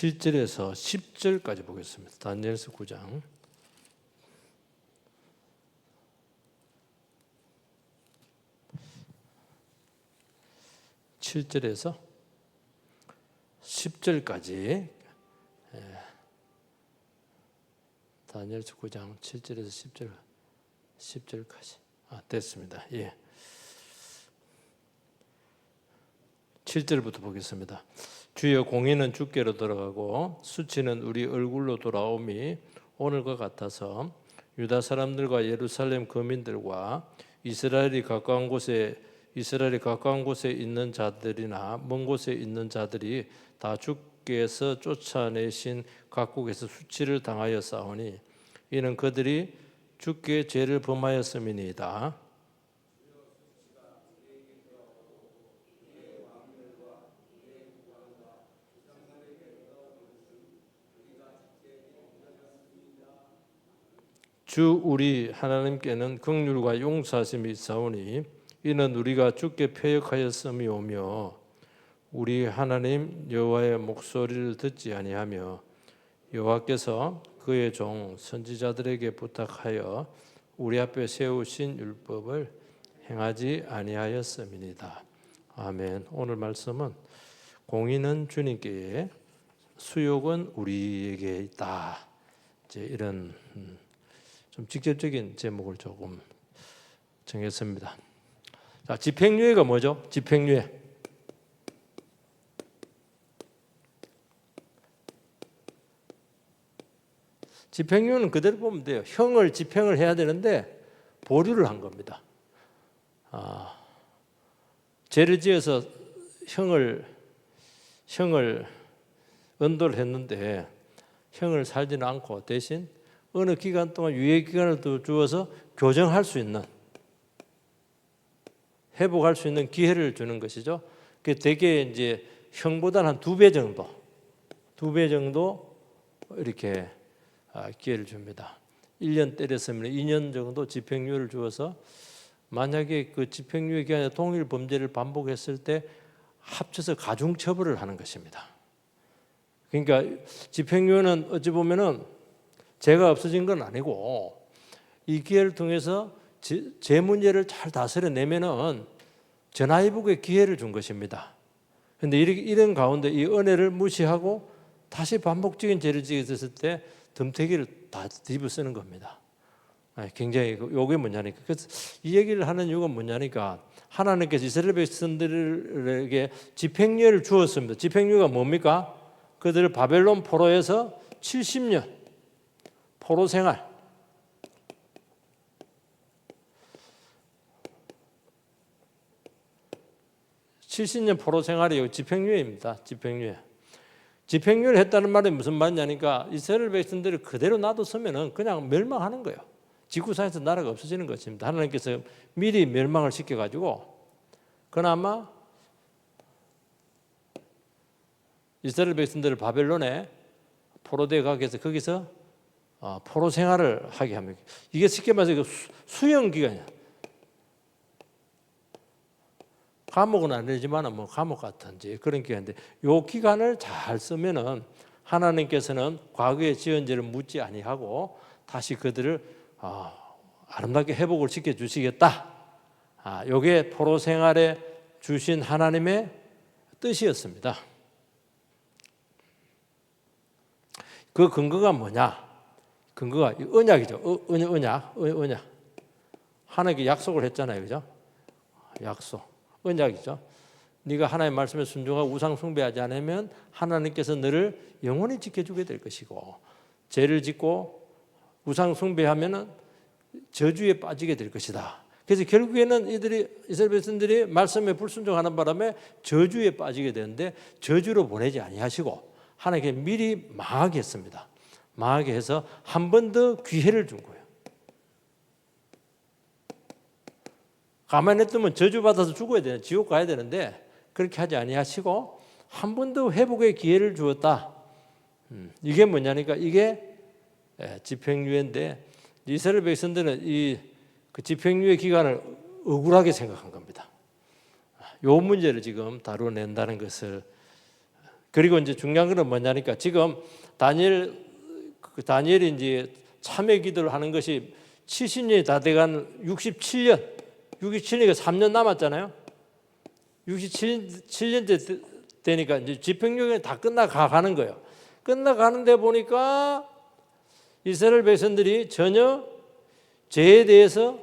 7절에서 10절까지 보겠습니다. 다니엘서 9장 7절에서 10절까지 다니엘서 9장 7절에서 10절까지 됐습니다. 예. 7절부터 보겠습니다. 주여 공의는 주께로 들어가고 수치는 우리 얼굴로 돌아옴이 오늘과 같아서 유다 사람들과 예루살렘 거민들과 이스라엘이 가까운 곳에 있는 자들이나 먼 곳에 있는 자들이 다 주께서 쫓아내신 각국에서 수치를 당하여 싸우니 이는 그들이 주께 죄를 범하였음이니이다. 주 우리 하나님께는 긍휼과 용서하심이 있사오니 이는 우리가 주께 패역하였음이오며 우리 하나님 여호와의 목소리를 듣지 아니하며 여호와께서 그의 종 선지자들에게 부탁하여 우리 앞에 세우신 율법을 행하지 아니하였음이니이다. 아멘. 오늘 말씀은 공의는 주님께 수욕은 우리에게 있다. 이제 이런 좀 직접적인 제목을 조금 정했습니다. 자, 집행유예가 뭐죠? 집행유예. 집행유예는 그대로 보면 돼요. 형을 집행을 해야 되는데 보류를 한 겁니다. 죄를 지어서 형을 언도를 했는데 형을 살지는 않고 대신 어느 기간 동안 유예 기간을 또 주어서 교정할 수 있는, 회복할 수 있는 기회를 주는 것이죠. 그 대개 이제 형보다는 한 2배 정도 이렇게 기회를 줍니다. 1년 때렸으면 2년 정도 집행유예를 주어서 만약에 그 집행유예 기간에 동일 범죄를 반복했을 때 합쳐서 가중처벌을 하는 것입니다. 그러니까 집행유예는 어찌 보면은 죄가 없어진 건 아니고 이 기회를 통해서 죄 문제를 잘 다스려내면은 전화위복의 기회를 준 것입니다. 그런데 이런 가운데 이 은혜를 무시하고 다시 반복적인 죄를 지게 됐을 때 덤태기를 다 뒤집어 쓰는 겁니다. 굉장히 요게 뭐냐니까. 그래서 이 얘기를 하는 이유가 뭐냐니까 하나님께서 이스라엘 백성들에게 집행유예를 주었습니다. 집행유예가 뭡니까? 그들을 바벨론 포로에서 70년 포로 생활, 70년 포로 생활이 집행유예입니다. 집행유예를 했다는 말이 무슨 말이냐니까 이스라엘 백성들을 그대로 놔뒀으면 그냥 멸망하는 거예요. 지구상에서 나라가 없어지는 것입니다. 하나님께서 미리 멸망을 시켜가지고 그나마 이스라엘 백성들을 바벨론에 포로되어 가게 해서 거기서 포로 생활을 하게 합니다. 이게 쉽게 말해서 수용 기간이야. 감옥은 아니지만 뭐 감옥 같은지 그런 기간인데 이 기간을 잘 쓰면은 하나님께서는 과거의 지은 죄를 묻지 아니하고 다시 그들을 아름답게 회복을 시켜 주시겠다. 이게 포로 생활에 주신 하나님의 뜻이었습니다. 그 근거가 뭐냐? 근거가 언약이죠. 언약. 하나님께 약속을 했잖아요, 그죠? 약속, 언약이죠. 네가 하나님의 말씀에 순종하고 우상 숭배하지 않으면 하나님께서 너를 영원히 지켜주게 될 것이고 죄를 짓고 우상 숭배하면은 저주에 빠지게 될 것이다. 그래서 결국에는 이스라엘 백성들이 말씀에 불순종하는 바람에 저주에 빠지게 되는데 저주로 보내지 아니하시고 하나님께 미리 망하게 했습니다. 망하게 해서 한 번 더 기회를 준 거예요. 가만히 냅두면 저주받아서 죽어야 되는, 지옥 가야 되는데 그렇게 하지 아니하시고 한 번 더 회복의 기회를 주었다. 이게 뭐냐니까 이게 집행유예인데 이스라엘 백성들은 그 집행유예 기간을 억울하게 생각한 겁니다. 이 문제를 지금 다뤄낸다는 것을 그리고 이제 중요한 거는 뭐냐니까 지금 다니엘이 이제 참회 기도를 하는 것이 70년이 다 돼간 67년이니까 3년 남았잖아요. 67년째 되니까 이제 집행유예가 다 끝나가는 거예요. 끝나가는데 보니까 이스라엘 백성들이 전혀 죄에 대해서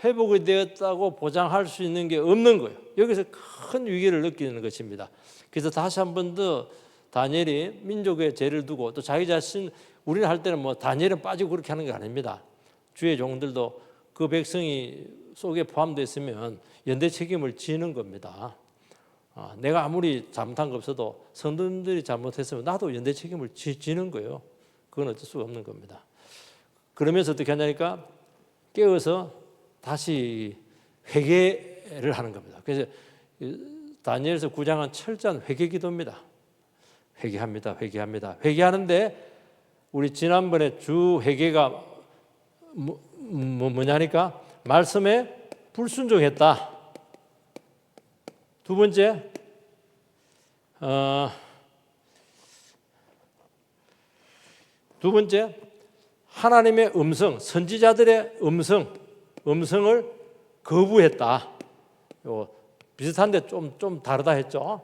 회복이 되었다고 보장할 수 있는 게 없는 거예요. 여기서 큰 위기를 느끼는 것입니다. 그래서 다시 한 번 더 다니엘이 민족의 죄를 두고 또 자기 자신, 우리는 할 때는 뭐 다니엘은 빠지고 그렇게 하는 게 아닙니다. 주의 종들도 그 백성이 속에 포함됐으면 연대 책임을 지는 겁니다. 내가 아무리 잘못한 거 없어도 성도님들이 잘못했으면 나도 연대 책임을 지는 거예요. 그건 어쩔 수가 없는 겁니다. 그러면서 어떻게 하냐니까 깨어서 다시 회개를 하는 겁니다. 그래서 다니엘서 9장은 철저한 회개 기도입니다. 회개합니다. 회개하는데 우리 지난번에 주 회개가 뭐냐니까 말씀에 불순종했다. 두 번째, 하나님의 음성, 선지자들의 음성을 거부했다. 비슷한데 좀 다르다 했죠.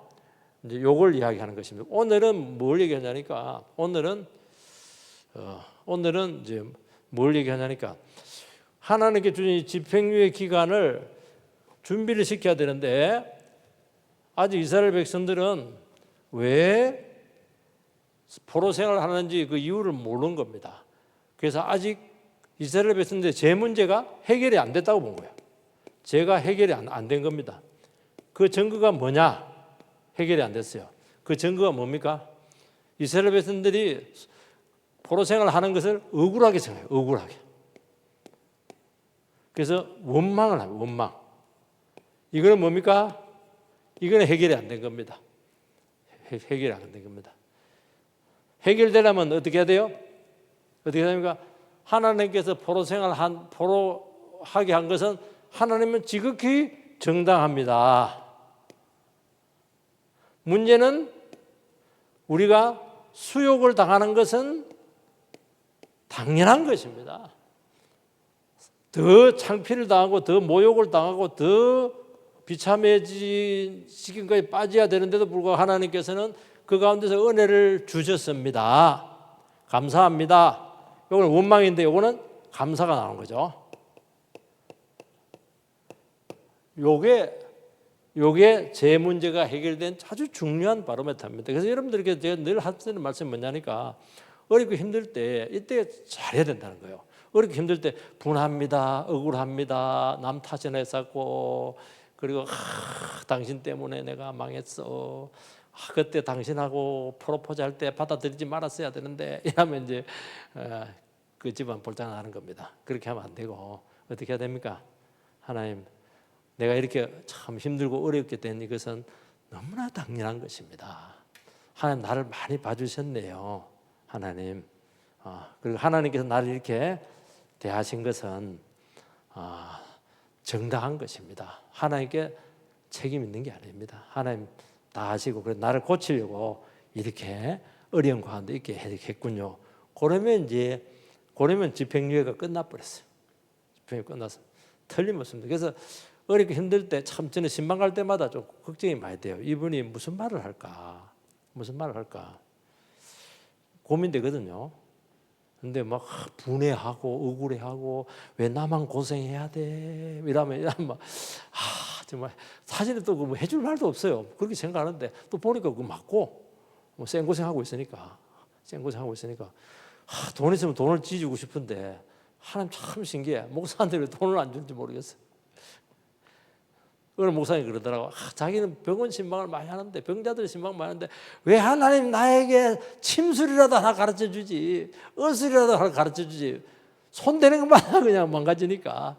이제 요걸 이야기하는 것입니다. 오늘은 뭘 얘기하냐니까 오늘은 이제 뭘 얘기하냐니까 하나님께 주신 집행유예 기간을 준비를 시켜야 되는데 아직 이스라엘 백성들은 왜 포로 생활을 하는지 그 이유를 모르는 겁니다. 그래서 아직 이스라엘 백성들의 죄 문제가 해결이 안 됐다고 본 거예요. 죄가 해결이 안 된 겁니다. 그 증거가 뭐냐? 해결이 안 됐어요. 그 증거가 뭡니까? 이스라엘 백성들이 포로 생활을 하는 것을 억울하게 생각해요. 억울하게. 그래서 원망을 합니다. 원망. 이거는 뭡니까? 이거는 해결이 안 된 겁니다. 해결이 안 된 겁니다. 해결되려면 어떻게 해야 돼요? 어떻게 해야 됩니까? 하나님께서 포로 하게 한 것은 하나님은 지극히 정당합니다. 문제는 우리가 수욕을 당하는 것은 당연한 것입니다. 더 창피를 당하고 더 모욕을 당하고 더 비참해진 시기까지 빠져야 되는데도 불구하고 하나님께서는 그 가운데서 은혜를 주셨습니다. 감사합니다. 이거는 원망인데 이거는 감사가 나오는 거죠. 요게 제 문제가 해결된 아주 중요한 바로메터입니다. 그래서 여러분들에게 제가 늘 하는 말씀이 뭐냐니까 어렵고 힘들 때 이때 잘해야 된다는 거예요. 어렵고 힘들 때 분합니다. 억울합니다. 남 탓이나 했었고 그리고 당신 때문에 내가 망했어. 그때 당신하고 프로포즈 할 때 받아들이지 말았어야 되는데 이러면 이제 그 집안 볼장 나는 겁니다. 그렇게 하면 안 되고 어떻게 해야 됩니까? 하나님, 내가 이렇게 참 힘들고 어렵게 된 이것은 너무나 당연한 것입니다. 하나님 나를 많이 봐주셨네요. 하나님. 그리고 하나님께서 나를 이렇게 대하신 것은 정당한 것입니다. 하나님께 책임 있는 게 아닙니다. 하나님 다 하시고 그래서 나를 고치려고 이렇게 어려운 가운데 있게 했군요. 그러면 집행유예가 끝나버렸어요. 집행유예 끝났어요. 틀림없습니다. 그래서 어렵게 힘들 때 참 저는 신방 갈 때마다 좀 걱정이 많이 돼요. 이분이 무슨 말을 할까? 고민되거든요. 근데 막 분해하고 억울해하고 왜 나만 고생해야 돼? 이러면 막 정말 사실은 또 뭐 해줄 말도 없어요. 그렇게 생각하는데 또 보니까 그거 맞고 뭐 생고생하고 있으니까 돈 있으면 돈을 쥐주고 싶은데 하나님 참 신기해. 목사한테 왜 돈을 안 주는지 모르겠어요. 어느 목사님이 그러더라고. 자기는 병원 신방을 많이 하는데 병자들 신방 많이 하는데 왜 하나님 나에게 침술이라도 하나 가르쳐주지, 어술이라도 하나 가르쳐주지. 손대는 것만 그냥 망가지니까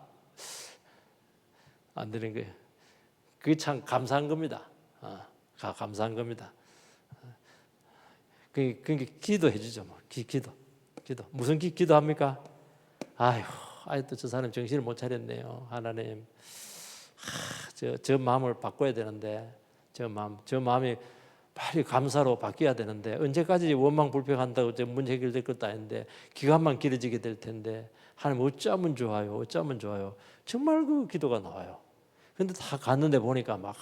안 되는 거예요. 그게 참 감사한 겁니다. 감사한 겁니다. 그러니까 기도해 주죠. 뭐. 기도. 무슨 기도합니까? 아이고 저 사람 정신을 못 차렸네요. 하나님. 저 마음을 바꿔야 되는데 저 마음이 빨리 감사로 바뀌어야 되는데 언제까지 원망 불평한다고 문제 해결될 것도 아닌데 기간만 길어지게 될 텐데 하나님 어쩌면 좋아요, 어쩌면 좋아요. 정말 그 기도가 나와요. 근데 다 갔는데 보니까 막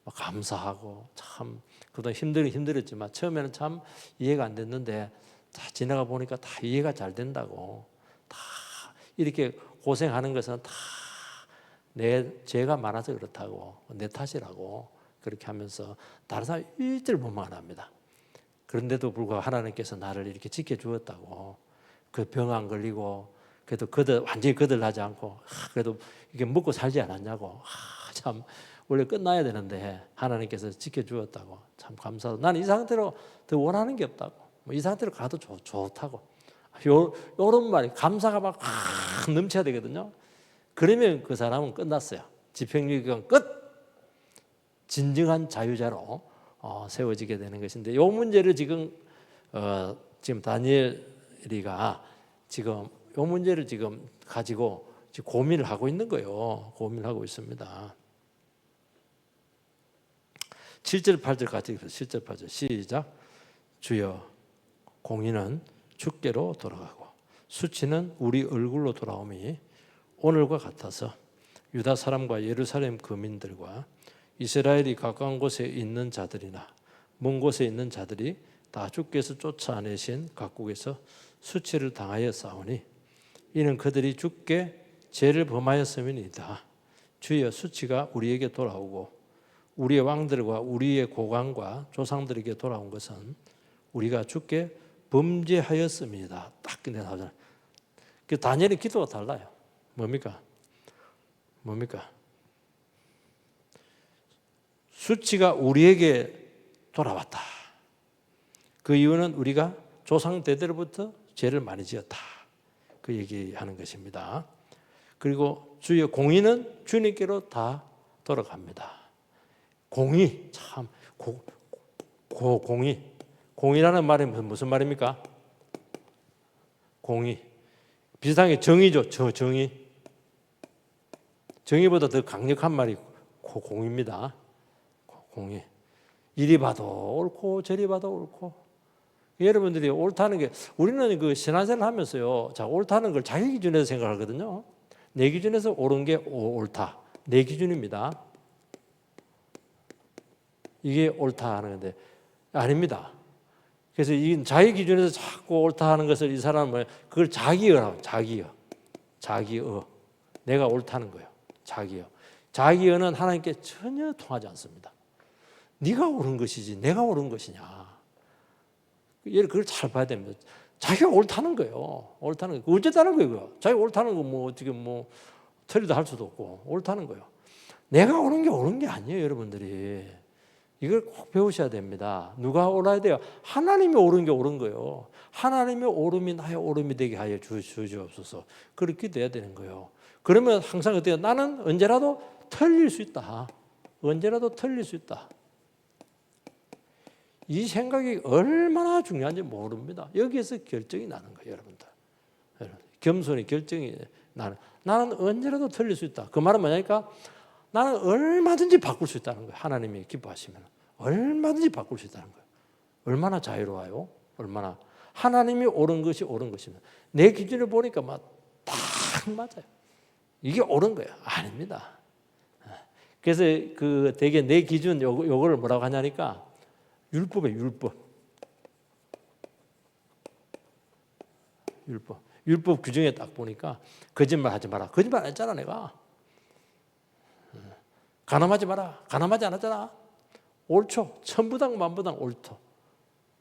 감사하고 참 그동안 힘들었지만 처음에는 참 이해가 안 됐는데 다 지나가 보니까 다 이해가 잘 된다고. 다 이렇게 고생하는 것은 다 내 죄가 많아서 그렇다고, 내 탓이라고 그렇게 하면서 다른 사람 일절 원망 안 합니다. 그런데도 불구하고 하나님께서 나를 이렇게 지켜주었다고. 그 병 안 걸리고 그래도 완전히 거들나지 않고 그래도 이게 먹고 살지 않았냐고. 참 원래 끝나야 되는데 하나님께서 지켜주었다고 참 감사하고, 나는 이 상태로 더 원하는 게 없다고, 이 상태로 가도 좋다고. 요런 말이 감사가 막 넘쳐야 되거든요. 그러면 그 사람은 끝났어요. 집행유예 기간 끝. 진정한 자유자로 세워지게 되는 것인데, 이 문제를 지금 다니엘이가 지금 이 문제를 지금 가지고 지금 고민을 하고 있는 거예요. 고민하고 있습니다. 7절 8절 같이 읽어요. 7절 8절 시작. 주여, 공의는 주께로 돌아가고 수치는 우리 얼굴로 돌아오니 오늘과 같아서 유다 사람과 예루살렘 거민들과 이스라엘이 가까운 곳에 있는 자들이나 먼 곳에 있는 자들이 다 주께서 쫓아내신 각국에서 수치를 당하여 싸우니 이는 그들이 주께 죄를 범하였음이니이다. 주여, 수치가 우리에게 돌아오고 우리의 왕들과 우리의 고관과 조상들에게 돌아온 것은 우리가 주께 범죄하였습니다. 딱 근데 나오잖아요. 그 다니엘의 기도가 달라요. 뭡니까? 수치가 우리에게 돌아왔다. 그 이유는 우리가 조상 대대로부터 죄를 많이 지었다. 그 얘기하는 것입니다. 그리고 주의 공의는 주님께로 다 돌아갑니다. 공의, 참 공의. 공의라는 말이 무슨 말입니까? 공의. 비슷하게 정의죠. 정의. 정의보다 더 강력한 말이 공의입니다. 공의. 이리 봐도 옳고 저리 봐도 옳고. 여러분들이 옳다는 게, 우리는 그 신앙생활 하면서요, 자, 옳다는 걸 자기 기준에서 생각하거든요. 내 기준에서 옳은 게 옳다. 내 기준입니다. 이게 옳다 하는 건데 아닙니다. 그래서 이 자기 기준에서 자꾸 옳다 하는 것을 이 사람은 뭐예요? 그걸 자기어라고. 자기어. 내가 옳다는 거예요. 자기어. 자기어는 하나님께 전혀 통하지 않습니다. 네가 옳은 것이지 내가 옳은 것이냐. 그걸 잘 봐야 됩니다. 자기가 옳다는 거예요. 옳다는 거. 어쨌다는 거예요. 자기가 옳다는 거 뭐 어떻게 뭐 틀리다 할 수도 없고 옳다는 거예요. 내가 옳은 게 옳은 게 아니에요, 여러분들이. 이걸 꼭 배우셔야 됩니다. 누가 옳아야 돼요? 하나님이 옳은 게 옳은 거예요. 하나님의 옳음이 나의 옳음이 되게 하여 주시옵소서. 그렇게 돼야 되는 거예요. 그러면 항상 어때요? 나는 언제라도 틀릴 수 있다. 언제라도 틀릴 수 있다. 이 생각이 얼마나 중요한지 모릅니다. 여기에서 결정이 나는 거예요, 여러분들. 겸손히 결정이 나는 언제라도 틀릴 수 있다. 그 말은 뭐냐니까? 나는 얼마든지 바꿀 수 있다는 거예요. 하나님이 기뻐하시면 얼마든지 바꿀 수 있다는 거예요. 얼마나 자유로워요? 얼마나 하나님이 옳은 것이 옳은 것이면 내 기준을 보니까 막 딱 맞아요. 이게 옳은 거예요. 아닙니다. 그래서 그 되게 내 기준 요거를 뭐라고 하냐니까 율법이에요. 율법 규정에 딱 보니까 거짓말 하지 마라. 거짓말 안 했잖아 내가. 가늠하지 마라. 가늠하지 않았잖아. 옳죠. 천부당 만부당 옳죠.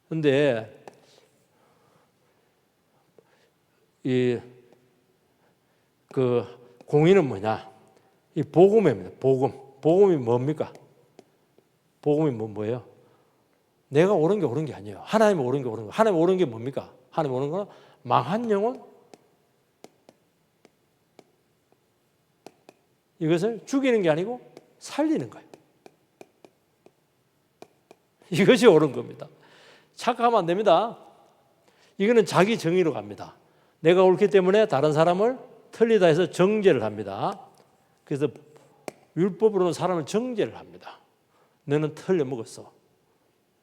근데 그 공의는 뭐냐? 이 복음입니다. 복음이 뭡니까? 복음이 뭐예요? 내가 옳은 게 옳은 게 아니에요. 하나님이 옳은 게 옳은 거. 하나님 옳은 게 뭡니까? 하나님 옳은 건 망한 영혼, 이것을 죽이는 게 아니고 살리는 거예요. 이것이 옳은 겁니다. 착각하면 안 됩니다. 이거는 자기 정의로 갑니다. 내가 옳기 때문에 다른 사람을 틀리다 해서 정죄를 합니다. 그래서 율법으로는 사람을 정죄를 합니다. 너는 틀려 먹었어.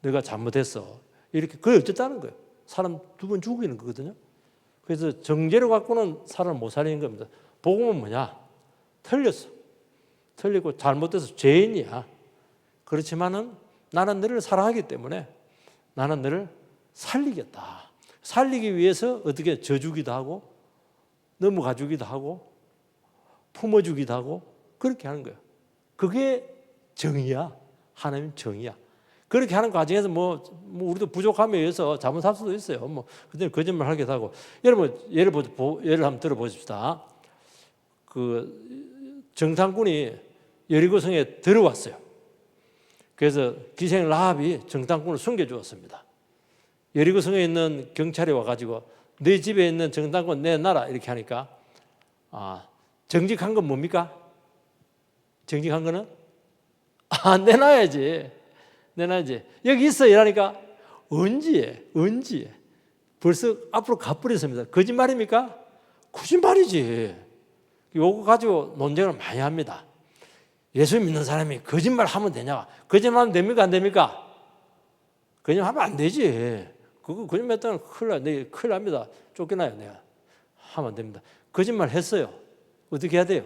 내가 잘못했어. 이렇게 그걸 어쨌다는 거예요. 사람 두 번 죽이는 거거든요. 그래서 정죄를 갖고는 사람을 못 살리는 겁니다. 복음은 뭐냐? 틀렸어. 틀리고 잘못돼서 죄인이야. 그렇지만은 나는 너를 사랑하기 때문에 나는 너를 살리겠다. 살리기 위해서 어떻게 져주기도 하고 넘어가주기도 하고 품어주기도 하고 그렇게 하는 거예요. 그게 정의야. 하나님 정의야. 그렇게 하는 과정에서 뭐 우리도 부족함에 의해서 잘못할 수도 있어요. 뭐 그때 거짓말 하기도 하고. 여러분 예를 한번 들어보십시다. 그 정탐꾼이 여리고성에 들어왔어요. 그래서 기생 라합이 정탐꾼을 숨겨주었습니다. 여리고성에 있는 경찰이 와가지고 네 집에 있는 정탐꾼 내놔라 이렇게 하니까 정직한 건 뭡니까? 정직한 거는 내놔야지. 여기 있어 이러니까 언제 벌써 앞으로 가버렸습니다. 거짓말입니까? 거짓말이지. 요거 가지고 논쟁을 많이 합니다. 예수 믿는 사람이 거짓말하면 되냐? 거짓말하면 됩니까? 안 됩니까? 거짓말하면 안 되지. 그거 거짓말했다면 큰일 납니다. 쫓겨나요. 내가 하면 안 됩니다. 거짓말 했어요. 어떻게 해야 돼요?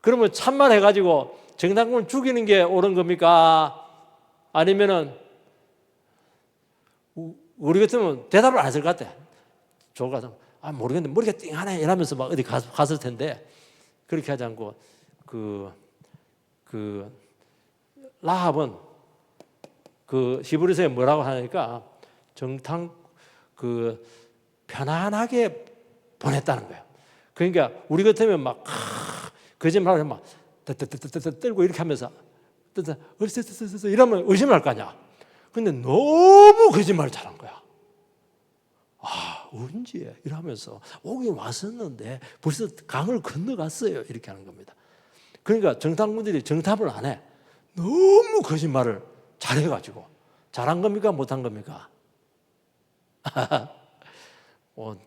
그러면 참말 해가지고 정탐꾼을 죽이는 게 옳은 겁니까? 아니면은 우리 같으면 대답을 안 했을 것 같아. 저가 모르겠는데 머리가 띵하네 이러면서 막 어디 갔을 텐데 그렇게 하지 않고 그 라합은 그 히브리서에 뭐라고 하니까 편안하게 보냈다는 거예요. 그러니까 우리 같으면 막 거짓말을 막 떨고 이렇게 하면서 이러면 의심할 거 아니야. 근데 너무 거짓말을 잘한 거야. 언제 이러면서 오긴 왔었는데 벌써 강을 건너갔어요. 이렇게 하는 겁니다. 그러니까 정탐꾼들이 정탐을 안 해. 너무 거짓말을 잘해가지고 잘한 겁니까? 못한 겁니까?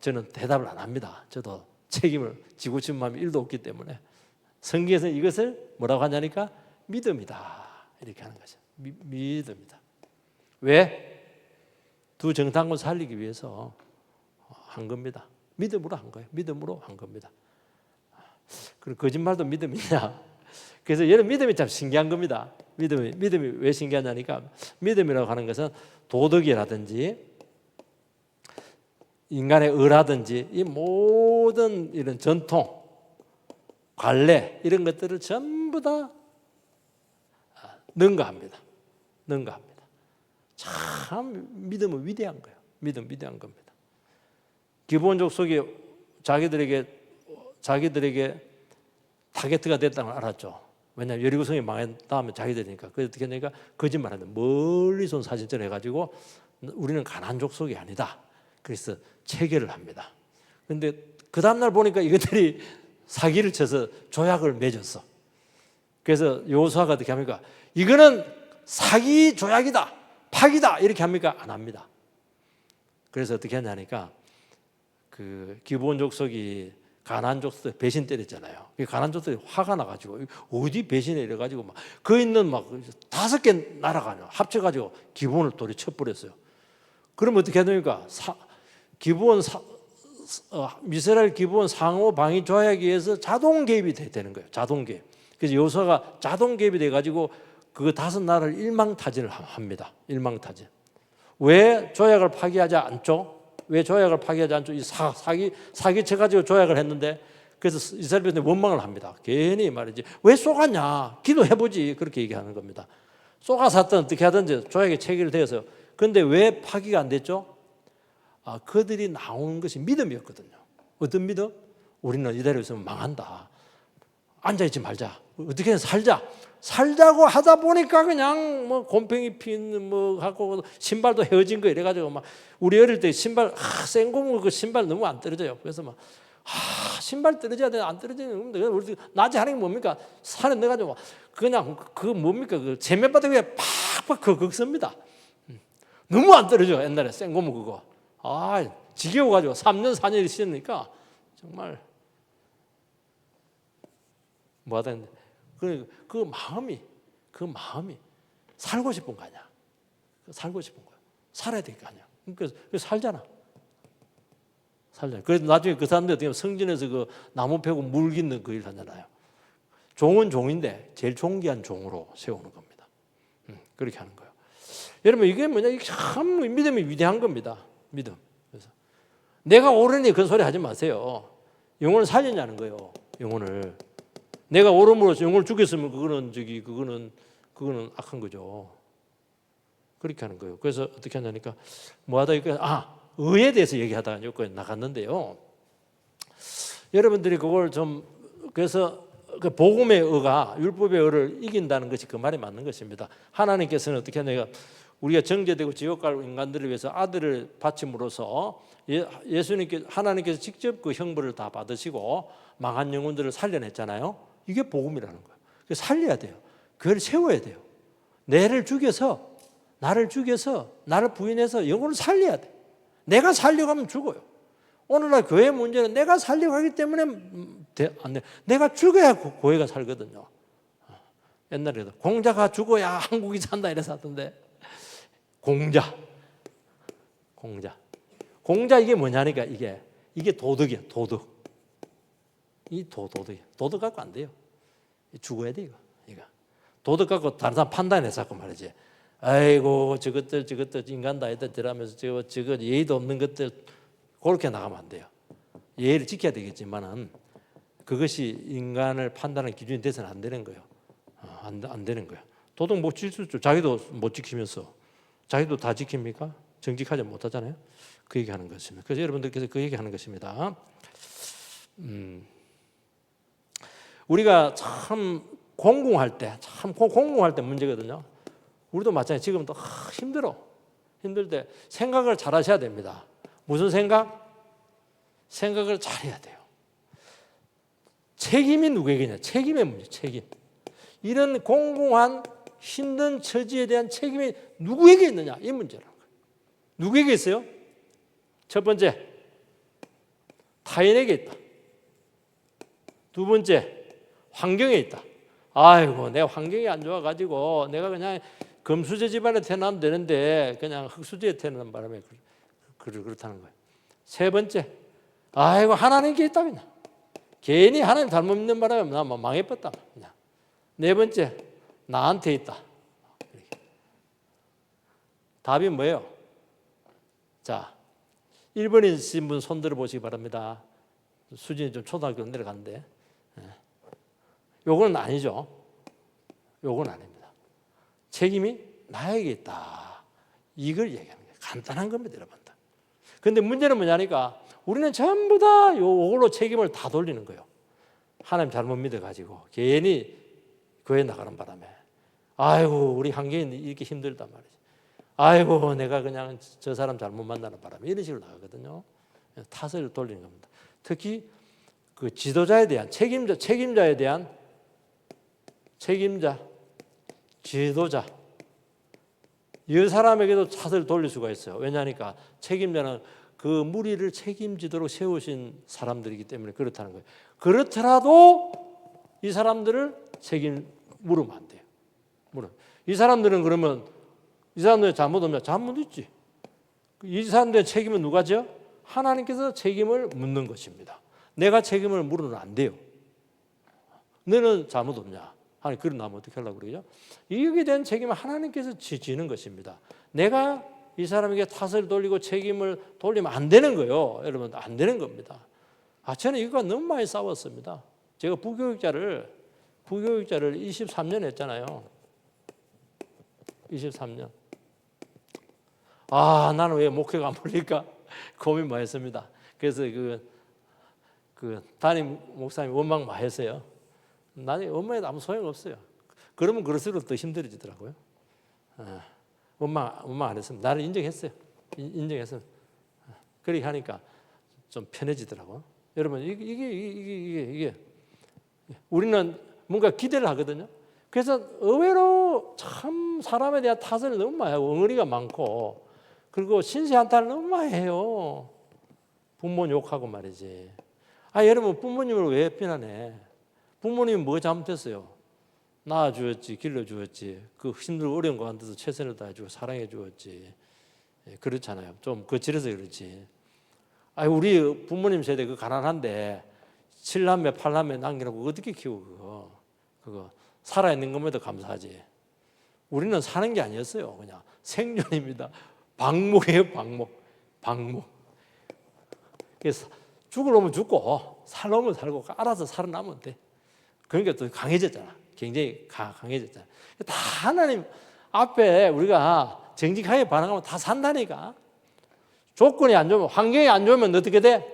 저는 대답을 안 합니다. 저도 책임을 지고 싶은 마음이 1도 없기 때문에 성경에서는 이것을 뭐라고 하냐니까 믿음이다 이렇게 하는 거죠. 믿음이다. 왜? 두 정탐꾼 살리기 위해서 한 겁니다. 믿음으로 한 거예요. 믿음으로 한 겁니다. 그리고 거짓말도 믿음이냐? 그래서 여러분 믿음이 참 신기한 겁니다. 믿음이 왜 신기하냐니까 믿음이라고 하는 것은 도덕이라든지 인간의 의라든지 이 모든 이런 전통, 관례 이런 것들을 전부 다 능가합니다. 참 믿음은 위대한 거예요. 믿음 위대한 겁니다. 기브온 족속이 자기들에게 타겟트가 됐다는 걸 알았죠. 왜냐하면 여리고성이 망한 다음에 자기들이니까. 그래서 어떻게 했냐니까 거짓말하는데 멀리서 온 사진전 해가지고 우리는 가나안 족속이 아니다. 그래서 체결을 합니다. 그런데 그 다음날 보니까 이것들이 사기를 쳐서 조약을 맺었어. 그래서 여호수아가 어떻게 합니까? 이거는 사기 조약이다, 파기다 이렇게 합니까? 안 합니다. 그래서 어떻게 하냐니까 그 기브온 족속이 가나안 족속 배신 때렸잖아요. 가나안 족속이 화가 나가지고 어디 배신해 이래가지고 막 그 있는 막 5개 나라가 합쳐가지고 기브온을 돌에 쳐버렸어요. 그럼 어떻게 해야 됩니까? 이스라엘 기브온 상호 방위 조약에 의해서 자동 개입이 되는 거예요. 자동 개입. 그래서 여호수아가 자동 개입이 돼가지고 그 5나라를 일망타진을 합니다. 일망타진. 왜 조약을 파기하지 않죠? 이 사기 쳐가지고 조약을 했는데 그래서 이스라엘 백성들이 원망을 합니다. 괜히 말이지 왜 쏘갔냐? 기도해보지 그렇게 얘기하는 겁니다. 쏘가샀든 어떻게 하든지 조약이 체결되어서 그런데 왜 파기가 안 됐죠? 그들이 나오는 것이 믿음이었거든요. 어떤 믿음? 우리는 이대로 있으면 망한다. 앉아있지 말자. 어떻게든 살자고 하다 보니까 그냥 뭐 곰팡이 핀 뭐 갖고 신발도 헤어진 거 이래가지고 막 우리 어릴 때 신발 생고무 그 신발 너무 안 떨어져요. 그래서 막 신발 떨어져야 돼 안 떨어지는 건데 우리 낮에 하는 게 뭡니까? 산에 넣어가지고 그냥 그 뭡니까 그 재매바닥 위에 팍팍 긁습니다. 너무 안 떨어져 옛날에 생고무 그거. 지겨워가지고 3년 4년이 지나니까 정말 뭐하다 했는데 그 마음이 살고 싶은 거 아니야. 살고 싶은 거야. 살아야 될 거 아니야. 그러니까 살잖아. 살잖아. 그래서 나중에 그 사람들 어떻게 성전에서 그 나무 패고 물 깃는 그 일 하잖아요. 종은 종인데 제일 존귀한 종으로 세우는 겁니다. 그렇게 하는 거예요. 여러분 이게 뭐냐? 이게 참 믿음이 위대한 겁니다. 믿음. 그래서 내가 옳으니 그 소리 하지 마세요. 영혼을 살리냐는 거예요. 영혼을. 내가 옳음으로써 영혼을 죽였으면 그거는 악한 거죠. 그렇게 하는 거예요. 그래서 어떻게 하냐니까 뭐하다 이거 의에 대해서 얘기하다가 여기까지 나갔는데요. 여러분들이 그걸 좀 그래서 그 복음의 의가 율법의 의를 이긴다는 것이 그 말이 맞는 것입니다. 하나님께서는 어떻게 하냐면 우리가 정죄되고 지옥 갈 인간들을 위해서 아들을 바침으로써 하나님께서 직접 그 형벌을 다 받으시고 망한 영혼들을 살려냈잖아요. 이게 복음이라는 거예요. 그래서 살려야 돼요. 그걸 세워야 돼요. 나를 죽여서 나를 부인해서 영혼을 살려야 돼. 내가 살려가면 죽어요. 오늘날 교회 문제는 내가 살려가기 때문에 안 돼. 내가 죽어야 교회가 살거든요. 옛날에도 공자가 죽어야 한국이 산다 이래서 하던데 공자 이게 뭐냐니까 이게 도덕이야. 도덕. 이 도덕이야. 도덕 갖고 안 돼요. 죽어야 돼 이거. 도덕 갖고 다른 사람 판단해서 자꾸 말이지. 아이고 저것들 인간 다 했다 들으면서 저거 예의도 없는 것들 그렇게 나가면 안 돼요. 예의를 지켜야 되겠지만은 그것이 인간을 판단하는 기준이 돼서는 안 되는 거예요. 안 되는 거예요. 도덕 못 지킬 수 있죠. 자기도 못 지키면서 자기도 다 지킵니까? 정직하지 못하잖아요. 그 얘기하는 것입니다. 그래서 여러분들께서 그 얘기하는 것입니다. 우리가 참 공공할 때 문제거든요. 우리도 마찬가지. 지금도 힘들 때 생각을 잘 하셔야 됩니다. 무슨 생각? 생각을 잘해야 돼요. 책임이 누구에게냐? 책임의 문제, 책임. 이런 공공한 힘든 처지에 대한 책임이 누구에게 있느냐? 이 문제라는 거예요. 누구에게 있어요? 첫 번째, 타인에게 있다. 두 번째, 환경에 있다. 아이고, 내 환경이 안 좋아가지고 내가 그냥 금수저 집안에 태어나면 되는데 그냥 흙수저에 태어나는 바람에 그렇다는 거예요. 세 번째, 아이고 하나님께 있다 그냥. 괜히 하나님 잘못 믿는 바람에 나 망해버렸다 그냥. 네 번째, 나한테 있다. 답이 뭐예요? 자, 1번이신 분 손 들어보시기 바랍니다. 수준이 좀 초등학교 내려갔는데 요건 아니죠. 요건 아닙니다. 책임이 나에게 있다. 이걸 얘기하는 거예요. 간단한 겁니다, 여러분들. 그런데 문제는 뭐냐니까 우리는 전부 다 요걸로 책임을 다 돌리는 거예요. 하나님 잘못 믿어가지고 괜히 교회 나가는 바람에 아이고 우리 환경이 이렇게 힘들단 말이지. 아이고 내가 그냥 저 사람 잘못 만나는 바람에 이런 식으로 나가거든요. 탓을 돌리는 겁니다. 특히 그 지도자에 대한 책임자에 대한 지도자 이 사람에게도 탓을 돌릴 수가 있어요. 왜냐하니까 책임자는 그 무리를 책임지도록 세우신 사람들이기 때문에 그렇다는 거예요. 그렇더라도 이 사람들을 책임 물으면 안 돼요. 이 사람들은 그러면 이 사람들의 잘못 없냐? 잘못 있지. 이 사람들의 책임은 누가 져? 하나님께서 책임을 묻는 것입니다. 내가 책임을 물으면 안 돼요. 너는 잘못 없냐? 하나님 그런 나면 어떻게 하려고 그러죠? 이에 대한 책임은 하나님께서 지는 것입니다. 내가 이 사람에게 탓을 돌리고 책임을 돌리면 안 되는 거예요. 여러분 안 되는 겁니다. 저는 이거가 너무 많이 싸웠습니다. 제가 부교육자를 23년 했잖아요. 23년. 나는 왜 목회가 안 풀릴까? 고민 많이 했습니다. 그래서 그 담임 목사님 원망 많이 했어요. 나중에 원망해도 아무 소용없어요. 그러면 그럴수록 더 힘들어지더라고요. 원망 안 했습니다. 나를 인정했어요. 인정했어요. 그렇게 하니까 좀 편해지더라고요. 여러분 이게 우리는 뭔가 기대를 하거든요. 그래서 의외로 참 사람에 대한 탓을 너무 많이 하고 엉어리가 많고 그리고 신세한탄을 너무 많이 해요. 부모 욕하고 말이지. 여러분 부모님을 왜 비난해? 부모님이 뭐 잘못했어요? 낳아주었지, 길러주었지. 그 힘들고 어려운 가운데서 최선을 다해주고 사랑해 주었지. 그렇잖아요. 좀 거칠어서 그렇지. 우리 부모님 세대 그 가난한데 7남매 8남매 남기라고 어떻게 키워 그거 살아있는 것에도 감사하지. 우리는 사는 게 아니었어요. 그냥 생존입니다. 방목이에요. 방목. 그래서 죽으려면 죽고 살려면 살고 알아서 살아나면 돼. 그러니까 또 강해졌잖아. 굉장히 강해졌잖아. 다 하나님 앞에 우리가 정직하게 반응하면 다 산다니까. 조건이 안 좋으면, 환경이 안 좋으면 어떻게 돼?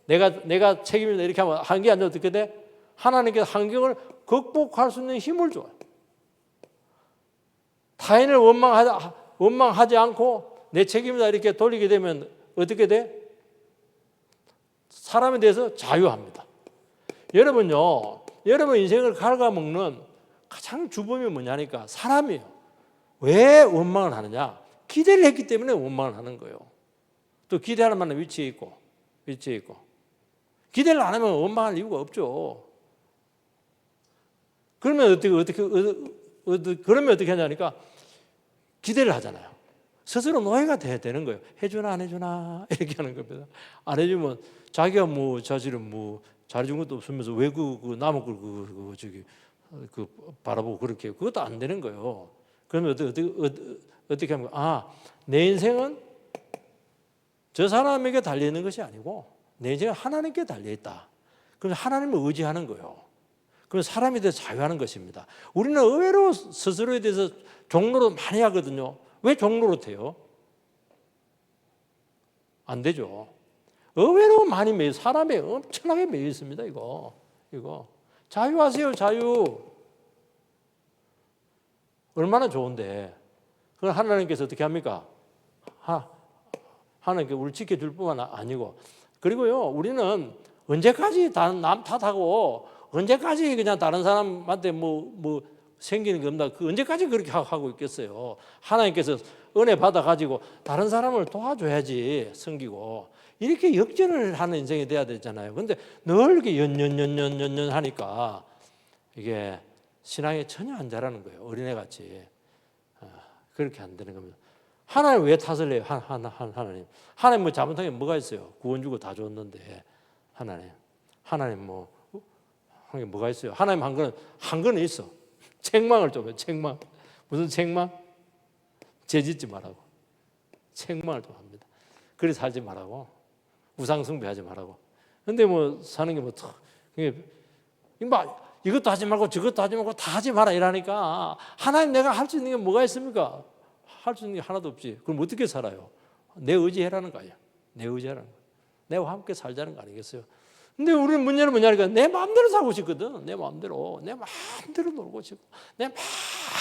내가 책임이다 이렇게 하면 환경이 안 좋으면 어떻게 돼? 하나님께서 환경을 극복할 수 있는 힘을 줘요. 타인을 원망하지 않고 내 책임이다 이렇게 돌리게 되면 어떻게 돼? 사람에 대해서 자유합니다. 여러분요, 여러분 인생을 갉아먹는 가장 주범이 뭐냐니까 사람이에요. 왜 원망을 하느냐? 기대를 했기 때문에 원망을 하는 거예요. 또 기대할 만한 위치에 있고. 기대를 안 하면 원망할 이유가 없죠. 그러면 그러면 어떻게 하냐니까 기대를 하잖아요. 스스로 노예가 되는 거예요. 해주나 안 해주나 이렇게 하는 겁니다. 안 해주면 자기가 사실은 잘해준 것도 없으면서 왜 남의 걸 바라보고 그렇게 그것도 안 되는 거예요. 그러면 어떻게 하면 내 인생은 저 사람에게 달려 있는 것이 아니고 내 인생은 하나님께 달려 있다. 그럼 하나님을 의지하는 거예요. 그럼 사람에 대해서 자유하는 것입니다. 우리는 의외로 스스로에 대해서 종로로 많이 하거든요. 왜 종로로 돼요? 안 되죠. 의외로 많이 사람에 엄청나게 매여 있습니다. 이거 자유하세요. 자유. 얼마나 좋은데. 그걸 하나님께서 어떻게 합니까? 하나님께 우리를 지켜줄 뿐만 아니고. 그리고요, 우리는 언제까지 남 탓하고 언제까지 그냥 다른 사람한테 생기는 게 없나? 언제까지 그렇게 하고 있겠어요? 하나님께서 은혜 받아가지고 다른 사람을 도와줘야지 섬기고 이렇게 역전을 하는 인생이 돼야 되잖아요. 근데 늘 이렇게 연년 하니까 이게 신앙에 전혀 안 자라는 거예요. 어린애같이. 그렇게 안 되는 겁니다. 하나님 왜 탓을 해요? 하나님. 하나님 잘못한 게 뭐가 있어요? 구원 주고 다 줬는데 하나님 한 게 뭐가 있어요? 하나님 한 거는 있어. 책망을 좀 해요. 책망. 무슨 책망? 죄 짓지 말라고. 책망을 좀 합니다. 그리 살지 말라고. 우상 숭배하지 말라고. 근데 사는 게 이것도 하지 말고 저것도 하지 말고 다 하지 마라 이러니까 하나님 내가 할 수 있는 게 뭐가 있습니까? 할 수 있는 게 하나도 없지. 그럼 어떻게 살아요? 내 의지해라는 거야. 내 의지하라는 거야. 내와 함께 살자는 거 아니겠어요? 근데 우리는 문제는 뭐냐니까 내 마음대로 살고 싶거든. 내 마음대로 놀고 싶고 내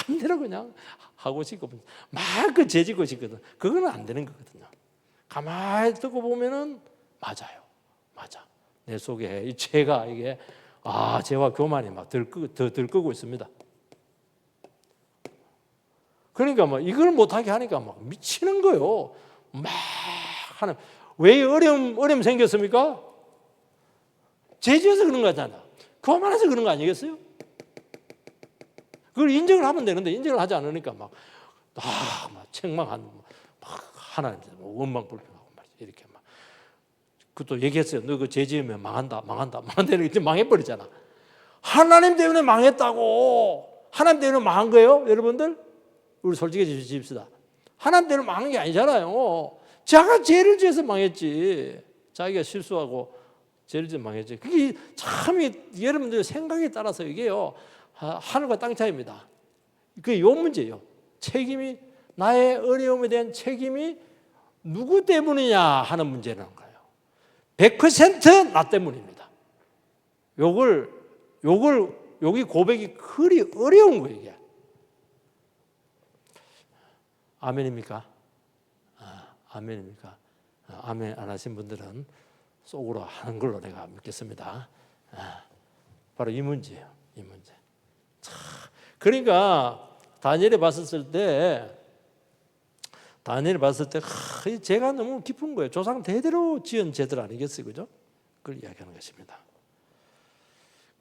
마음대로 그냥 하고 싶고 마음껏 죄짓고 싶거든. 그거는 안 되는 거거든요. 가만히 듣고 보면은 맞아요. 맞아. 내 속에 이 죄가 이게 죄와 교만이 막 들끓고 있습니다. 그러니까 이걸 못하게 하니까 막 미치는 거예요. 막 하는 왜 어려움 생겼습니까? 죄지어서 그런 거잖아. 교만해서 그런 거 아니겠어요? 그걸 인정을 하면 되는데 인정을 하지 않으니까 막 책망하는 하나님 원망 불평하고 말이야. 이렇게 막 그것도 얘기했어요. 너 그 죄지으면 망한다. 이렇게 망해버리잖아. 하나님 때문에 망했다고. 하나님 때문에 망한 거예요, 여러분들? 우리 솔직해집시다. 하나님 때문에 망한 게 아니잖아요. 자가 죄를 지어서 망했지. 자기가 실수하고 죄를 지어서 망했지. 그게 참 여러분들 생각에 따라서 이게요. 하늘과 땅 차이입니다. 그게 요 문제예요. 책임이 나의 어려움에 대한 책임이 누구 때문이냐 하는 문제라는 거예요. 100% 나 때문입니다. 여기 고백이 그리 어려운 거예요, 이게. 아멘입니까? 아멘입니까? 아멘 안 하신 분들은 속으로 하는 걸로 내가 믿겠습니다. 바로 이 문제예요. 이 문제. 그러니까 다니엘이 봤을 때 죄가 너무 깊은 거예요. 조상 대대로 지은 죄들 아니겠어요, 그죠? 그걸 이야기하는 것입니다.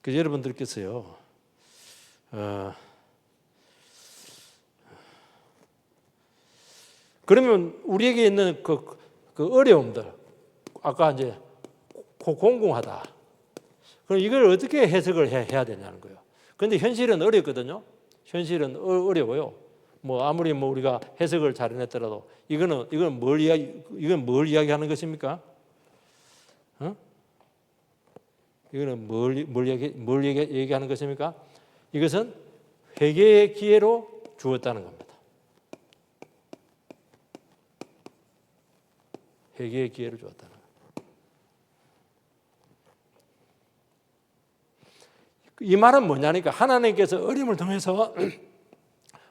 그 여러분들께서요, 그러면 우리에게 있는 그 어려움들, 아까 이제 공공하다. 그럼 이걸 어떻게 해석을 해야 되냐는 거예요. 그런데 현실은 어렵거든요. 현실은 어려워요. 뭐 아무리 뭐 우리가 해석을 잘 해냈더라도 이건 뭘 이야기하는 것입니까? 이거는 뭘 얘기하는 것입니까? 이것은 회개의 기회로 주었다는 겁니다. 회개의 기회를 주었다는 겁니다. 이 말은 뭐냐니까 하나님께서 어려움을 통해서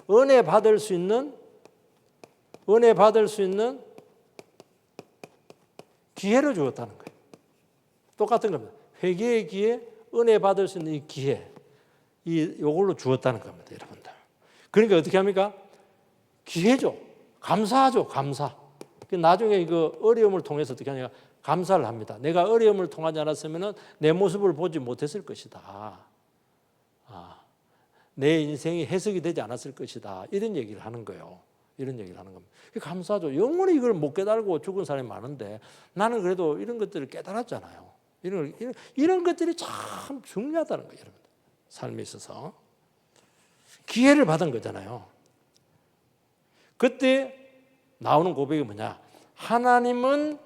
은혜 받을 수 있는 기회를 주었다는 거예요. 똑같은 겁니다. 회개의 기회, 은혜 받을 수 있는 이 기회, 이걸로 주었다는 겁니다, 여러분들. 그러니까 어떻게 합니까? 기회죠. 감사하죠, 감사. 나중에 그 어려움을 통해서 어떻게 하냐면 감사를 합니다. 내가 어려움을 통하지 않았으면 내 모습을 보지 못했을 것이다. 내 인생이 해석이 되지 않았을 것이다. 이런 얘기를 하는 거예요. 이런 얘기를 하는 겁니다. 감사하죠. 영원히 이걸 못 깨달고 죽은 사람이 많은데 나는 그래도 이런 것들을 깨달았잖아요. 이런 것들이 참 중요하다는 거예요, 여러분. 삶에 있어서 기회를 받은 거잖아요. 그때 나오는 고백이 뭐냐? 하나님은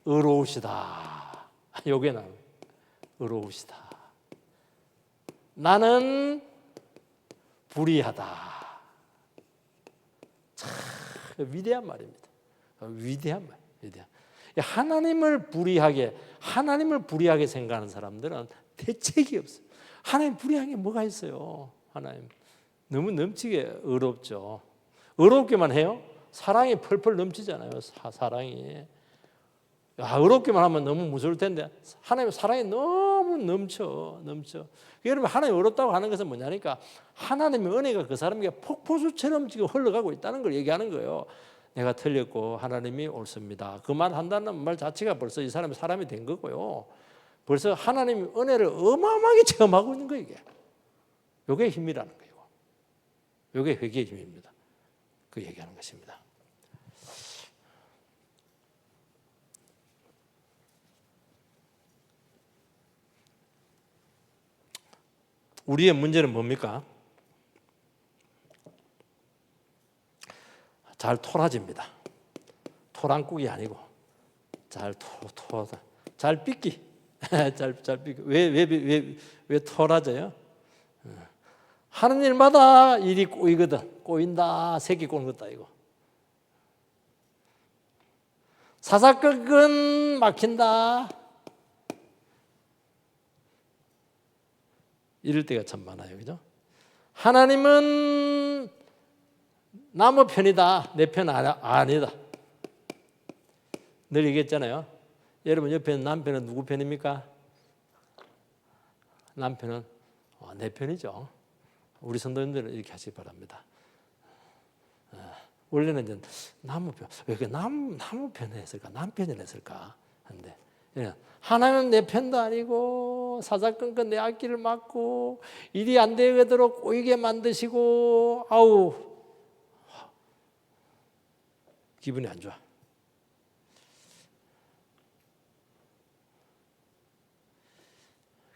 의로우시다. 요게 나와요. 의로우시다. 나는 불의하다. 참 위대한 말입니다. 위대한 말. 하나님을 불의하게 생각하는 사람들은 대책이 없어요. 하나님 불의한 게 뭐가 있어요? 하나님 너무 넘치게 의롭죠. 의롭게만 해요? 사랑이 펄펄 넘치잖아요. 사랑이. 의롭게만 하면 너무 무서울 텐데 하나님의 사랑이 너무 넘쳐. 여러분 하나님 의롭다고 하는 것은 뭐냐니까 하나님의 은혜가 그 사람에게 폭포수처럼 지금 흘러가고 있다는 걸 얘기하는 거예요. 내가 틀렸고 하나님이 옳습니다. 그 말 한다는 말 자체가 벌써 이 사람이 사람이 된 거고요. 벌써 하나님의 은혜를 어마어마하게 체험하고 있는 거예요. 이게 힘이라는 거예요. 이게 회개의 힘입니다. 그 얘기하는 것입니다. 우리의 문제는 뭡니까? 잘 토라집니다. 토랑국이 아니고 잘 삐끼. 잘 삐끼. 왜 토라져요? 하는 일마다 일이 꼬이거든. 꼬인다. 새끼 꼬는 것다 이거. 사사건건 막힌다. 이럴 때가 참 많아요. 그죠? 하나님은 나무 편이다. 내 편 아니다. 늘 얘기했잖아요. 여러분 옆에 있는 남편은 누구 편입니까? 남편은 내 편이죠. 우리 성도님들은 이렇게 하시기 바랍니다. 원래는 이제 나무 편, 왜 나무 편을 했을까? 남편을 했을까? 한데 하나님은 내 편도 아니고 사사건건 내 앞길을 막고 일이 안 되도록 꼬이게 만드시고 기분이 안 좋아.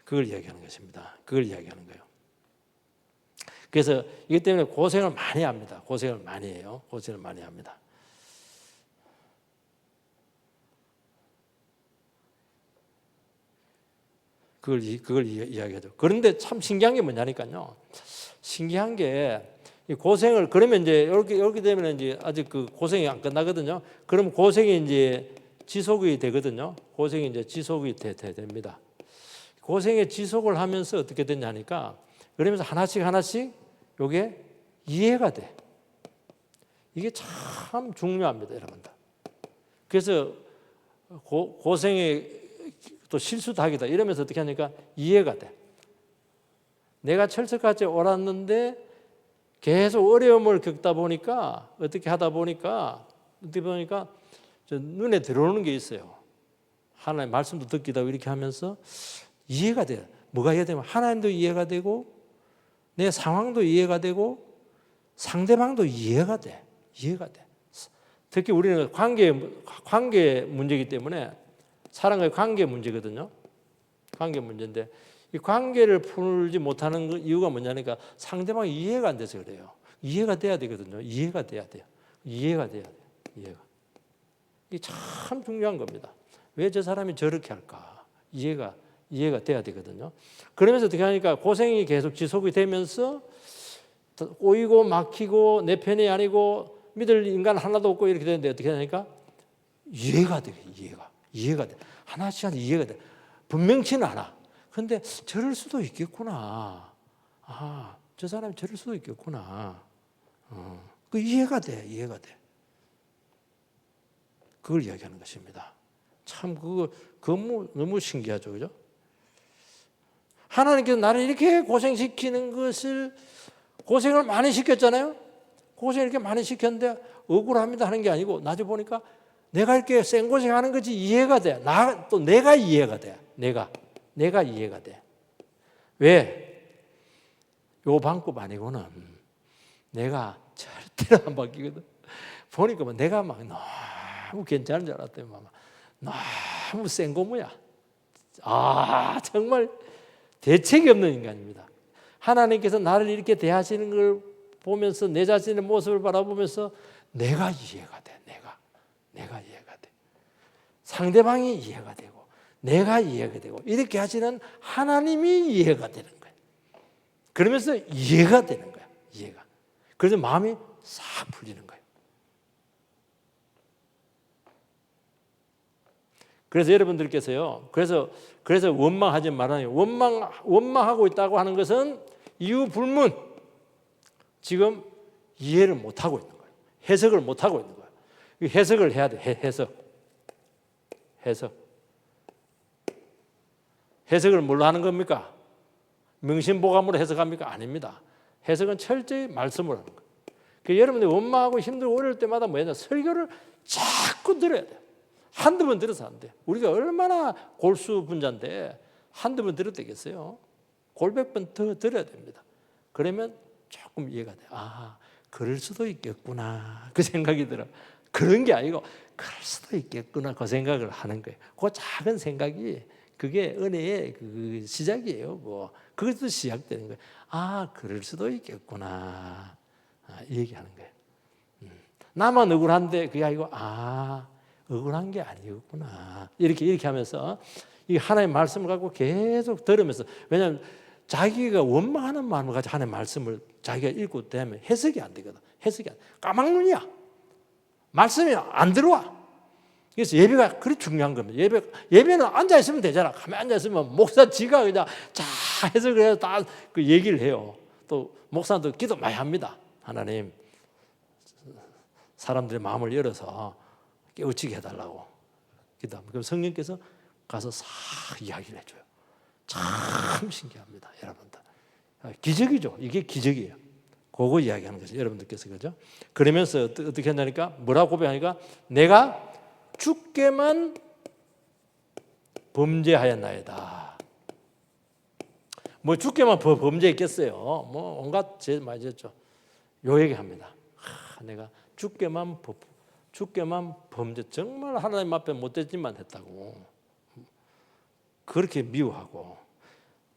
그걸 이야기하는 것입니다. 그걸 이야기하는 거예요. 그래서 이것 때문에 고생을 많이 합니다. 고생을 많이 해요. 고생을 많이 합니다. 그걸 이야기하죠. 그런데 참 신기한 게 뭐냐니까요. 신기한 게 이 고생을 그러면 이제 이렇게 되면 이제 아직 그 고생이 안 끝나거든요. 그럼 고생이 이제 지속이 되거든요. 고생이 이제 지속이 됩니다. 고생의 지속을 하면서 어떻게 되냐니까 그러면서 하나씩 이게 이해가 돼. 이게 참 중요합니다, 여러분들. 그래서 고생에 또 실수도 하기다 이러면서 어떻게 하니까 이해가 돼. 내가 철석같이 옳았는데 계속 어려움을 겪다 보니까 어떻게 하다 보니까 저 눈에 들어오는 게 있어요. 하나님 말씀도 듣기도 하고 이렇게 하면서 이해가 돼요. 뭐가 이해되면 하나님도 이해가 되고 내 상황도 이해가 되고 상대방도 이해가 돼. 이해가 돼. 특히 우리는 관계 문제이기 때문에 사람과의 관계 문제거든요. 관계 문제인데 이 관계를 풀지 못하는 이유가 뭐냐니까 상대방이 이해가 안 돼서 그래요. 이해가 돼야 되거든요. 이해가 돼야 돼요. 이해가 돼야 돼요. 이해가. 이게 참 중요한 겁니다. 왜 저 사람이 저렇게 할까? 이해가 돼야 되거든요. 그러면서 어떻게 하니까 고생이 계속 지속이 되면서 꼬이고 막히고 내 편이 아니고 믿을 인간 하나도 없고 이렇게 되는데 어떻게 하니까 이해가 돼. 이해가 돼. 하나씩 이해가 돼. 분명치는 않아. 근데 저럴 수도 있겠구나. 아, 저 사람이 저럴 수도 있겠구나. 그 이해가 돼. 그걸 이야기하는 것입니다. 참 그거 너무 신기하죠, 그죠? 하나님께서 나를 이렇게 고생시키는 것을 고생을 많이 시켰잖아요. 고생 이렇게 많이 시켰는데 억울합니다 하는 게 아니고 나중에 보니까 내가 이렇게 생고생하는 것이 이해가 돼. 또 내가 이해가 돼. 내가 이해가 돼. 왜? 요 방법 아니고는 내가 절대로 안 바뀌거든. 보니까 내가 막 너무 괜찮은 줄 알았더니 너무 센 고무야. 정말 대책이 없는 인간입니다. 하나님께서 나를 이렇게 대하시는 걸 보면서 내 자신의 모습을 바라보면서 내가 이해가 돼. 내가 이해가 돼. 상대방이 이해가 되고 내가 이해가 되고 이렇게 하시는 하나님이 이해가 되는 거예요. 그러면서 이해가 되는 거야. 이해가. 그래서 마음이 싹 풀리는 거예요. 그래서 여러분들께서요. 그래서 원망하지 말아요. 원망하고 있다고 하는 것은 이유 불문. 지금 이해를 못 하고 있는 거예요. 해석을 못 하고 있는 거예요. 해석을 해야 돼. 해석을 뭘로 하는 겁니까? 명심보감으로 해석합니까? 아닙니다. 해석은 철저히 말씀으로 하는 거예요. 그러니까 여러분들이 원망하고 힘들고 어려울 때마다 뭐냐? 설교를 자꾸 들어야 돼요. 한두 번 들어서 안 돼. 우리가 얼마나 골수분자인데 한두 번 들어도 되겠어요? 골백 번 더 들어야 됩니다. 그러면 조금 이해가 돼. 그럴 수도 있겠구나. 그 생각이 들어. 그런 게 아니고 그럴 수도 있겠구나. 그 생각을 하는 거예요. 그 작은 생각이 그게 은혜의 그 시작이에요. 그것도 시작되는 거예요. 그럴 수도 있겠구나. 얘기하는 거예요. 나만 억울한데 그게 아니고 억울한 게 아니었구나. 이렇게 하면서 이 하나님의 말씀을 갖고 계속 들으면서 왜냐하면 자기가 원망하는 마음을 가지고 하나님의 말씀을 자기가 읽고 되면 해석이 안 되거든. 까막눈이야. 말씀이 안 들어와. 그래서 예배가 그리 중요한 겁니다. 예배는 앉아 있으면 되잖아. 가만히 앉아 있으면 목사 지가 그냥 해석을 해서 다 그 얘기를 해요. 또 목사도 기도 많이 합니다. 하나님 사람들의 마음을 열어서 깨우치게 해달라고 기도합니다. 그럼 성령께서 가서 싹 이야기를 해줘요. 참 신기합니다, 여러분들. 기적이죠. 이게 기적이에요. 그거 이야기하는 거죠, 여러분들께서. 그죠? 그러면서 어떻게 한다니까? 뭐라고 고백하니까? 내가 주께만 범죄하였나이다. 주께만 범죄했겠어요. 온갖 죄 많이 졌죠. 요 얘기합니다. 내가 주께만 범죄, 정말 하나님 앞에 못된 짓만 했다고 그렇게 미워하고.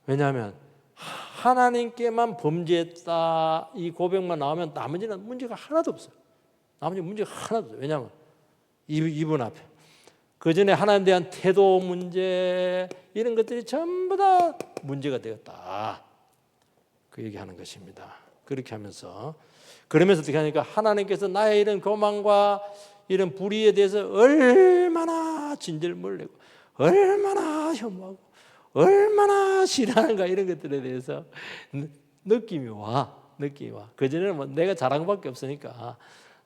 왜냐하면 하나님께만 범죄했다 이 고백만 나오면 나머지는 문제가 하나도 없어요. 왜냐하면 이분 앞에 그 전에 하나님에 대한 태도 문제 이런 것들이 전부 다 문제가 되었다. 그 얘기하는 것입니다. 그렇게 하면서 그러면서 어떻게 하니까 하나님께서 나의 이런 교만과 이런 불의에 대해서 얼마나 진절을 내고 얼마나 혐오하고 얼마나 싫어하는가 이런 것들에 대해서 느낌이 와. 그전에는 내가 잘한 것밖에 없으니까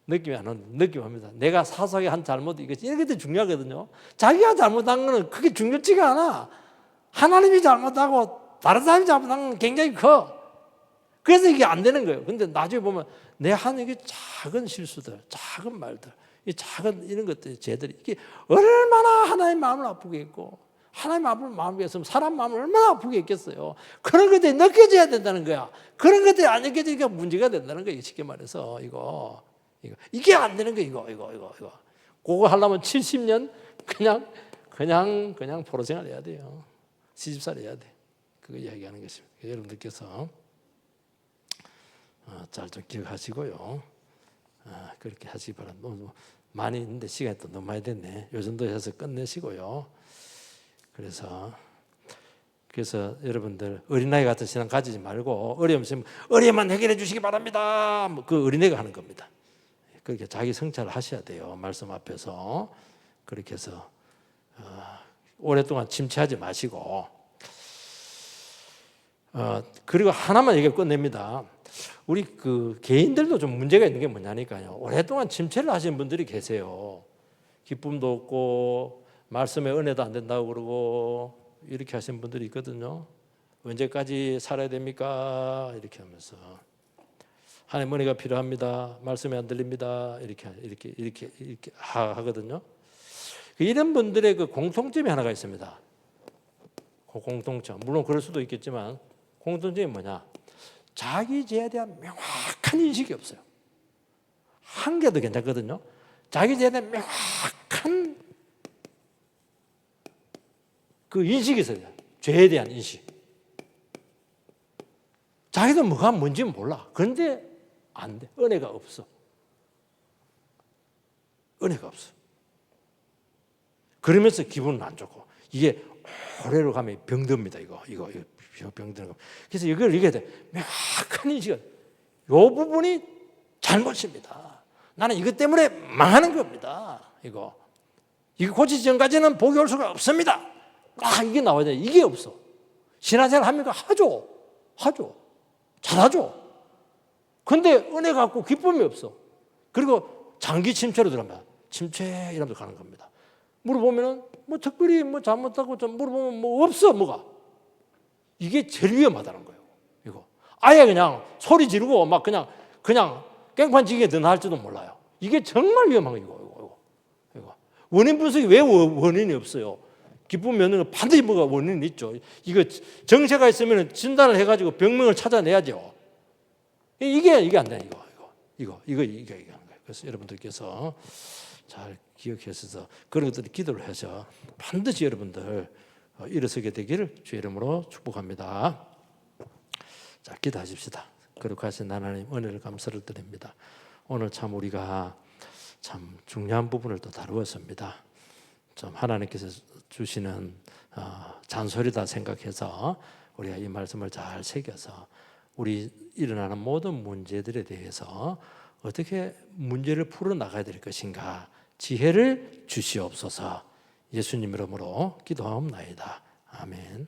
느낌이 안 오는 느낌합니다. 내가 사소하게 한 잘못 이런 것도 중요하거든요. 자기가 잘못한 거는 그게 중요치가 않아. 하나님이 잘못하고 다른 사람이 잘못한 건 굉장히 커. 그래서 이게 안 되는 거예요. 근데 나중에 보면 내 하는 게 작은 실수들, 작은 말들, 이 작은 이런 것들, 죄들이 이게 얼마나 하나님 마음을 아프게 했고 하나님 마음이 있으면 사람 마음을 얼마나 아프게 했겠어요. 그런 것들이 느껴져야 된다는 거야. 그런 것들이 안 느껴지니까 문제가 된다는 거예요. 쉽게 말해서 이게 안 되는 거예요. 이거. 그거 하려면 70년 그냥 포로 생활 해야 돼요. 시집살 해야 돼. 그거 이야기하는 것입니다. 여러분들께서 잘 좀 기억하시고요. 그렇게 하시기 바랍니다. 많이 있는데 시간이 또 너무 많이 됐네. 요 정도 해서 끝내시고요. 그래서 여러분들 어린아이 같은 신앙 가지지 말고 어려움 있으면 어려움만 해결해 주시기 바랍니다. 그 어린애가 하는 겁니다. 그렇게 자기 성찰을 하셔야 돼요. 말씀 앞에서. 그렇게 해서 오랫동안 침체하지 마시고 그리고 하나만 얘기해 끝냅니다. 우리 그 개인들도 좀 문제가 있는 게 뭐냐니까요. 오랫동안 침체를 하시는 분들이 계세요. 기쁨도 없고 말씀의 은혜도 안 된다고 그러고 이렇게 하시는 분들이 있거든요. 언제까지 살아야 됩니까? 이렇게 하면서 하나님 은혜가 필요합니다. 말씀이 안 들립니다. 이렇게 하거든요. 이런 분들의 그 공통점이 하나가 있습니다. 그 공통점. 물론 그럴 수도 있겠지만 공통점이 뭐냐? 자기 죄에 대한 명확한 인식이 없어요. 한 개도 괜찮거든요. 자기 죄에 대한 명확한 그 인식이 있어요. 죄에 대한 인식. 자기도 뭐가 뭔지는 몰라. 그런데 안 돼. 은혜가 없어. 은혜가 없어. 그러면서 기분은 안 좋고 이게 오래로 가면 병듭니다. 이거 병드는 거. 그래서 이걸 얘기해야 돼. 명확한 인식은 이 부분이 잘못입니다. 나는 이것 때문에 망하는 겁니다. 이거 고치기 전까지는 복이 올 수가 없습니다. 이게 나와야 돼. 이게 없어. 신앙생활 합니까? 하죠. 잘하죠. 근데 은혜 갖고 기쁨이 없어. 그리고 장기 침체로 들어갑니다. 침체 이러면서 가는 겁니다. 물어보면은 특별히 잘못하고 좀 물어보면 없어 뭐가. 이게 제일 위험하다는 거예요. 이거 아예 그냥 소리 지르고 막 그냥 깽판지기에 드나할지도 몰라요. 이게 정말 위험한 거예요. 이거 원인 분석이 왜 원인이 없어요? 기쁨이 없는 건 반드시 뭐가 원인이 있죠. 이거 정체가 있으면 진단을 해가지고 병명을 찾아내야죠. 이게 안 돼. 이거 하는 거예요. 그래서 여러분들께서 잘 기억하셔서 그런 것들을 기도를 해서 반드시 여러분들 일어서게 되기를 주의 이름으로 축복합니다. 자, 기도하십시다. 거룩하신 하나님 은혜를 감사를 드립니다. 오늘 참 우리가 참 중요한 부분을 또 다루었습니다. 좀 하나님께서 주시는 잔소리다 생각해서 우리가 이 말씀을 잘 새겨서 우리 일어나는 모든 문제들에 대해서 어떻게 문제를 풀어나가야 될 것인가 지혜를 주시옵소서. 예수님 이름으로 기도하옵나이다. 아멘.